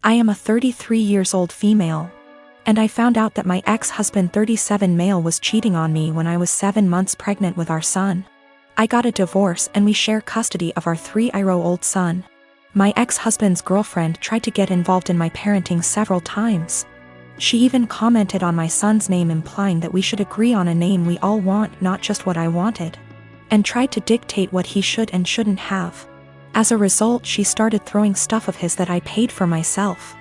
I am a 33 years old female. And I found out that my ex-husband 37 male was cheating on me when I was 7 months pregnant with our son. I got a divorce and we share custody of our 3-year-old son. My ex-husband's girlfriend tried to get involved in my parenting several times. She even commented on my son's name, implying that we should agree on a name we all want, not just what I wanted, and tried to dictate what he should and shouldn't have. As a result, she started throwing stuff of his that I paid for myself.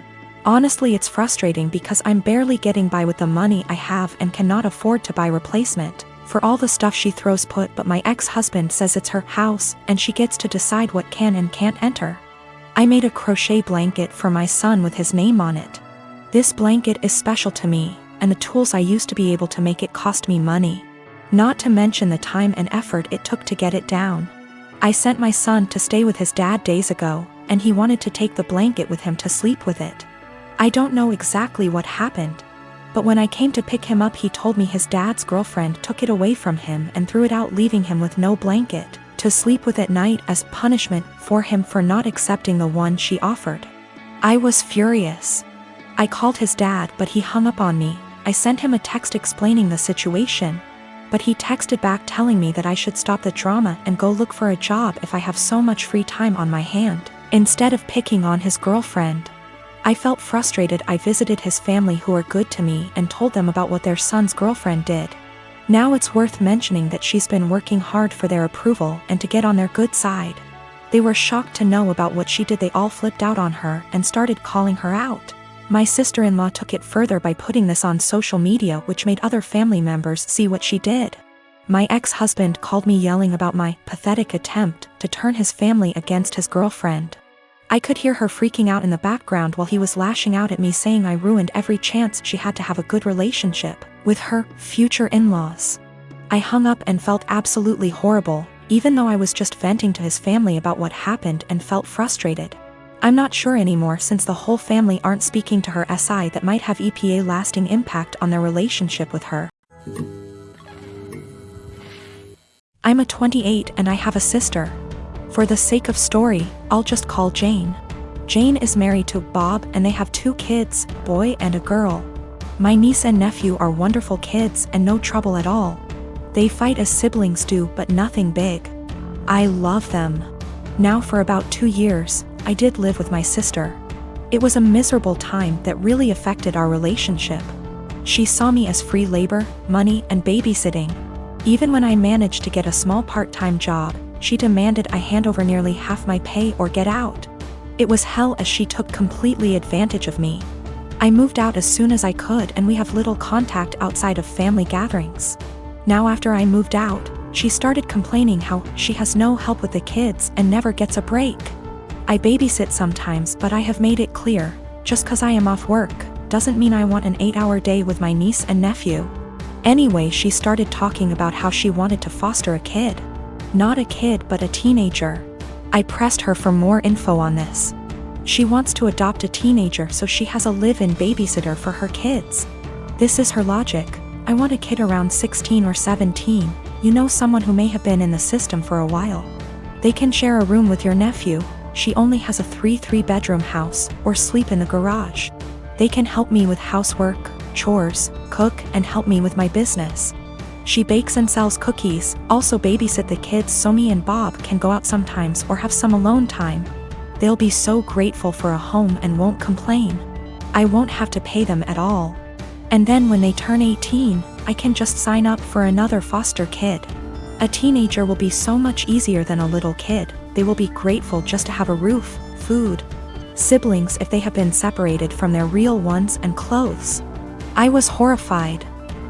Honestly, it's frustrating because I'm barely getting by with the money I have and cannot afford to buy replacement for all the stuff she throws but my ex-husband says it's her house and she gets to decide what can and can't enter. I made a crochet blanket for my son with his name on it. This blanket is special to me, and the tools I used to be able to make it cost me money. Not to mention the time and effort it took to get it down. I sent my son to stay with his dad days ago, and he wanted to take the blanket with him to sleep with it. I don't know exactly what happened, but when I came to pick him up, he told me his dad's girlfriend took it away from him and threw it out, leaving him with no blanket to sleep with at night as punishment for him for not accepting the one she offered. I was furious. I called his dad, but he hung up on me. I sent him a text explaining the situation, but he texted back telling me that I should stop the drama and go look for a job if I have so much free time on my hand, instead of picking on his girlfriend. I felt frustrated. I visited his family, who are good to me, and told them about what their son's girlfriend did. Now it's worth mentioning that she's been working hard for their approval and to get on their good side. They were shocked to know about what she did. They all flipped out on her and started calling her out. My sister-in-law took it further by putting this on social media, which made other family members see what she did. My ex-husband called me, yelling about my pathetic attempt to turn his family against his girlfriend. I could hear her freaking out in the background while he was lashing out at me, saying I ruined every chance she had to have a good relationship with her future in-laws. I hung up and felt absolutely horrible, even though I was just venting to his family about what happened and felt frustrated. I'm not sure anymore, since the whole family aren't speaking to her SI, that might have a lasting impact on their relationship with her. I'm a 28 and I have a sister. For the sake of story, I'll just call Jane. Jane is married to Bob and they have 2 kids, boy and a girl. My niece and nephew are wonderful kids and no trouble at all. They fight as siblings do, but nothing big. I love them. Now for about 2 years, I did live with my sister. It was a miserable time that really affected our relationship. She saw me as free labor, money, and babysitting. Even when I managed to get a small part-time job, she demanded I hand over nearly half my pay or get out. It was hell, as she took completely advantage of me. I moved out as soon as I could, and we have little contact outside of family gatherings. Now after I moved out, she started complaining how she has no help with the kids and never gets a break. I babysit sometimes, but I have made it clear, just cause I am off work doesn't mean I want an 8-hour day with my niece and nephew. Anyway, she started talking about how she wanted to foster a kid. Not a kid, but a teenager. I pressed her for more info on this. She wants to adopt a teenager so she has a live-in babysitter for her kids. This is her logic. I want a kid around 16 or 17, someone who may have been in the system for a while. They can share a room with your nephew. She only has a 3-bedroom house, or sleep in the garage. They can help me with housework, chores, cook, and help me with my business. She bakes and sells cookies, also babysit the kids so me and Bob can go out sometimes or have some alone time. They'll be so grateful for a home and won't complain. I won't have to pay them at all. And then when they turn 18, I can just sign up for another foster kid. A teenager will be so much easier than a little kid. They will be grateful just to have a roof, food, siblings if they have been separated from their real ones, and clothes. I was horrified.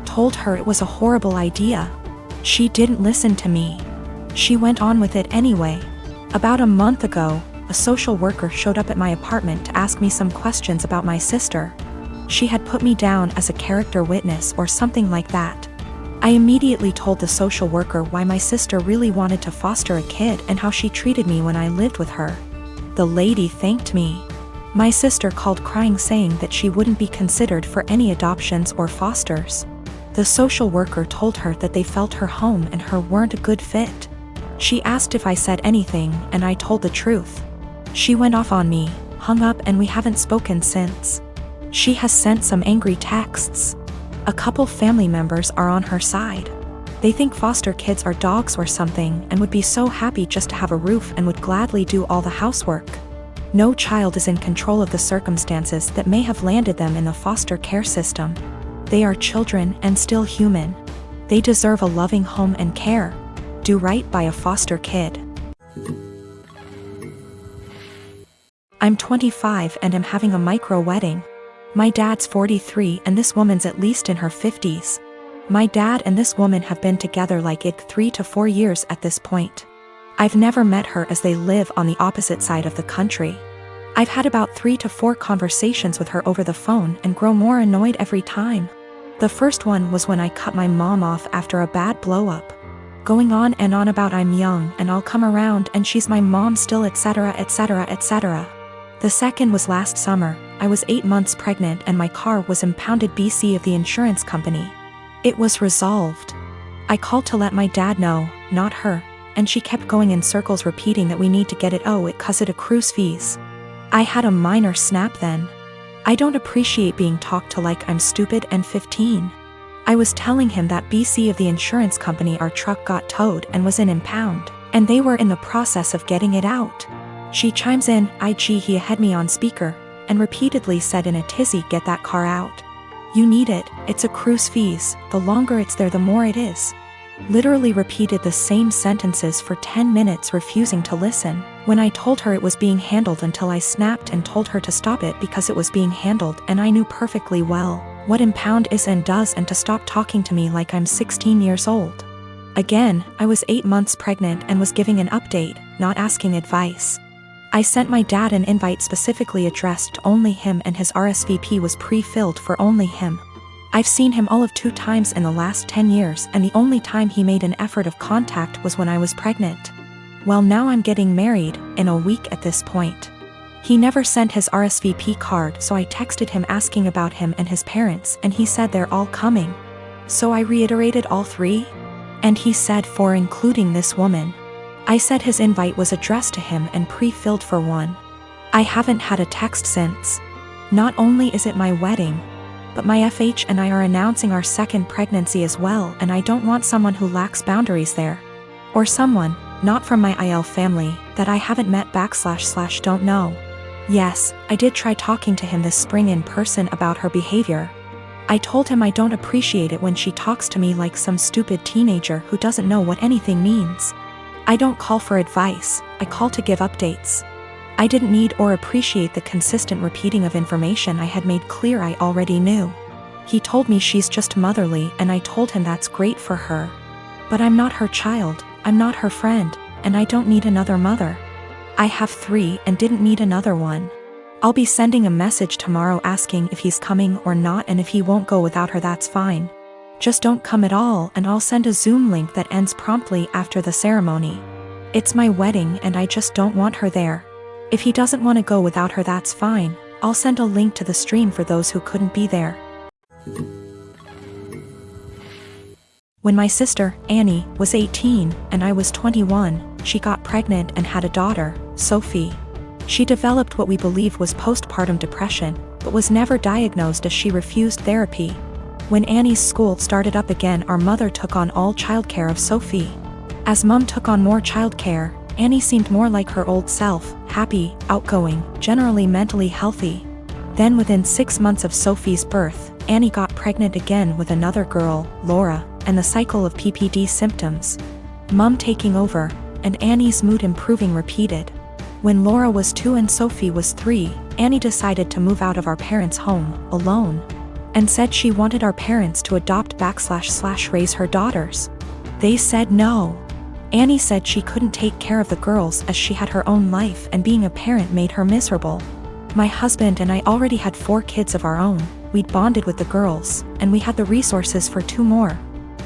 Told her it was a horrible idea. She didn't listen to me. She went on with it anyway. About a month ago, a social worker showed up at my apartment to ask me some questions about my sister. She had put me down as a character witness or something like that. I immediately told the social worker why my sister really wanted to foster a kid and how she treated me when I lived with her. The lady thanked me. My sister called crying, saying that she wouldn't be considered for any adoptions or fosters. The social worker told her that they felt her home and her weren't a good fit. She asked if I said anything, and I told the truth. She went off on me, hung up and we haven't spoken since. She has sent some angry texts. A couple family members are on her side. They think foster kids are dogs or something and would be so happy just to have a roof and would gladly do all the housework. No child is in control of the circumstances that may have landed them in the foster care system. They are children and still human. They deserve a loving home and care. Do right by a foster kid. I'm 25 and am having a micro wedding. My dad's 43 and this woman's at least in her 50s. My dad and this woman have been together like 3 to 4 years at this point. I've never met her as they live on the opposite side of the country. I've had about 3 to 4 conversations with her over the phone and grow more annoyed every time. The first one was when I cut my mom off after a bad blow-up. Going on and on about I'm young and I'll come around and she's my mom still, etc, etc, etc. The second was last summer. I was 8 months pregnant and my car was impounded BC of the insurance company. It was resolved. I called to let my dad know, not her, and she kept going in circles repeating that we need to get it cause it accrues fees. I had a minor snap then. I don't appreciate being talked to like I'm stupid and 15. I was telling him that BC of the insurance company our truck got towed and was in impound, and they were in the process of getting it out. She chimes in, he had me on speaker, and repeatedly said in a tizzy, get that car out. You need it, it's accrues fees, the longer it's there the more it is. Literally repeated the same sentences for 10 minutes refusing to listen, when I told her it was being handled until I snapped and told her to stop it because it was being handled and I knew perfectly well what impound is and does and to stop talking to me like I'm 16 years old. Again, I was 8 months pregnant and was giving an update, not asking advice. I sent my dad an invite specifically addressed to only him and his RSVP was pre-filled for only him. I've seen him all of 2 times in the last 10 years and the only time he made an effort of contact was when I was pregnant. Well, now I'm getting married, in a week at this point. He never sent his RSVP card, so I texted him asking about him and his parents and he said they're all coming. So I reiterated all 3? And he said 4 including this woman. I said his invite was addressed to him and pre-filled for 1. I haven't had a text since. Not only is it my wedding, but my FH and I are announcing our 2nd pregnancy as well and I don't want someone who lacks boundaries there. Or someone, not from my IL family, that I haven't met / don't know. Yes, I did try talking to him this spring in person about her behavior. I told him I don't appreciate it when she talks to me like some stupid teenager who doesn't know what anything means. I don't call for advice, I call to give updates. I didn't need or appreciate the consistent repeating of information I had made clear I already knew. He told me she's just motherly and I told him that's great for her. But I'm not her child, I'm not her friend, and I don't need another mother. I have 3 and didn't need another one. I'll be sending a message tomorrow asking if he's coming or not and if he won't go without her that's fine. Just don't come at all and I'll send a Zoom link that ends promptly after the ceremony. It's my wedding and I just don't want her there. If he doesn't want to go without her that's fine, I'll send a link to the stream for those who couldn't be there. When my sister, Annie, was 18 and I was 21, she got pregnant and had a daughter, Sophie. She developed what we believe was postpartum depression, but was never diagnosed as she refused therapy. When Annie's school started up again, our mother took on all childcare of Sophie. As Mum took on more childcare, Annie seemed more like her old self, happy, outgoing, generally mentally healthy. Then within 6 months of Sophie's birth, Annie got pregnant again with another girl, Laura, and the cycle of PPD symptoms. Mum taking over, and Annie's mood improving repeated. When Laura was 2 and Sophie was 3, Annie decided to move out of our parents' home, alone. And said she wanted our parents to adopt / raise her daughters. They said no. Annie said she couldn't take care of the girls as she had her own life and being a parent made her miserable. My husband and I already had 4 kids of our own, we'd bonded with the girls, and we had the resources for 2 more.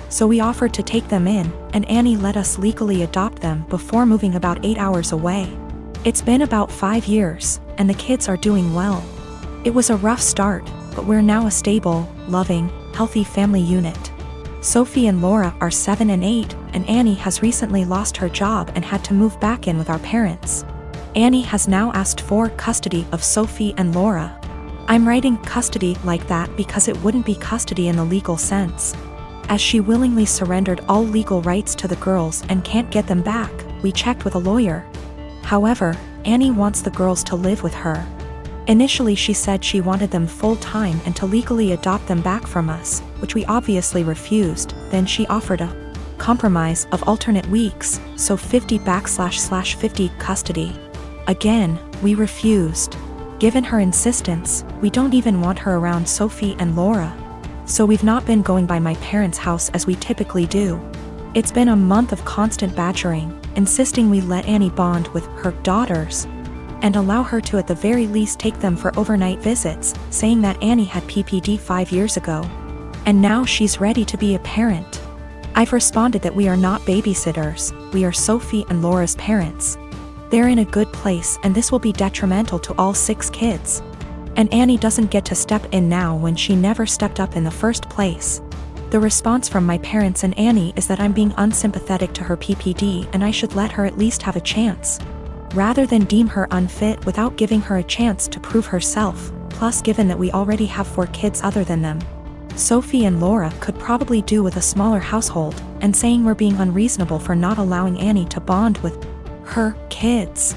So we offered to take them in, and Annie let us legally adopt them before moving about 8 hours away. It's been about 5 years, and the kids are doing well. It was a rough start, but we're now a stable, loving, healthy family unit. Sophie and Laura are 7 and 8, and Annie has recently lost her job and had to move back in with our parents. Annie has now asked for custody of Sophie and Laura. I'm writing custody like that because it wouldn't be custody in the legal sense, as she willingly surrendered all legal rights to the girls and can't get them back. We checked with a lawyer. However, Annie wants the girls to live with her. Initially she said she wanted them full-time and to legally adopt them back from us, which we obviously refused. Then she offered a compromise of alternate weeks, so 50/50 custody. Again, we refused. Given her insistence, we don't even want her around Sophie and Laura. So we've not been going by my parents' house as we typically do. It's been a month of constant badgering, insisting we let Annie bond with her daughters and allow her to at the very least take them for overnight visits, saying that Annie had PPD 5 years ago, and now she's ready to be a parent. I've responded that we are not babysitters, we are Sophie and Laura's parents. They're in a good place and this will be detrimental to all 6 kids. And Annie doesn't get to step in now when she never stepped up in the first place. The response from my parents and Annie is that I'm being unsympathetic to her PPD and I should let her at least have a chance, rather than deem her unfit without giving her a chance to prove herself. Plus, given that we already have 4 kids other than them, Sophie and Laura could probably do with a smaller household, and saying we're being unreasonable for not allowing Annie to bond with her kids.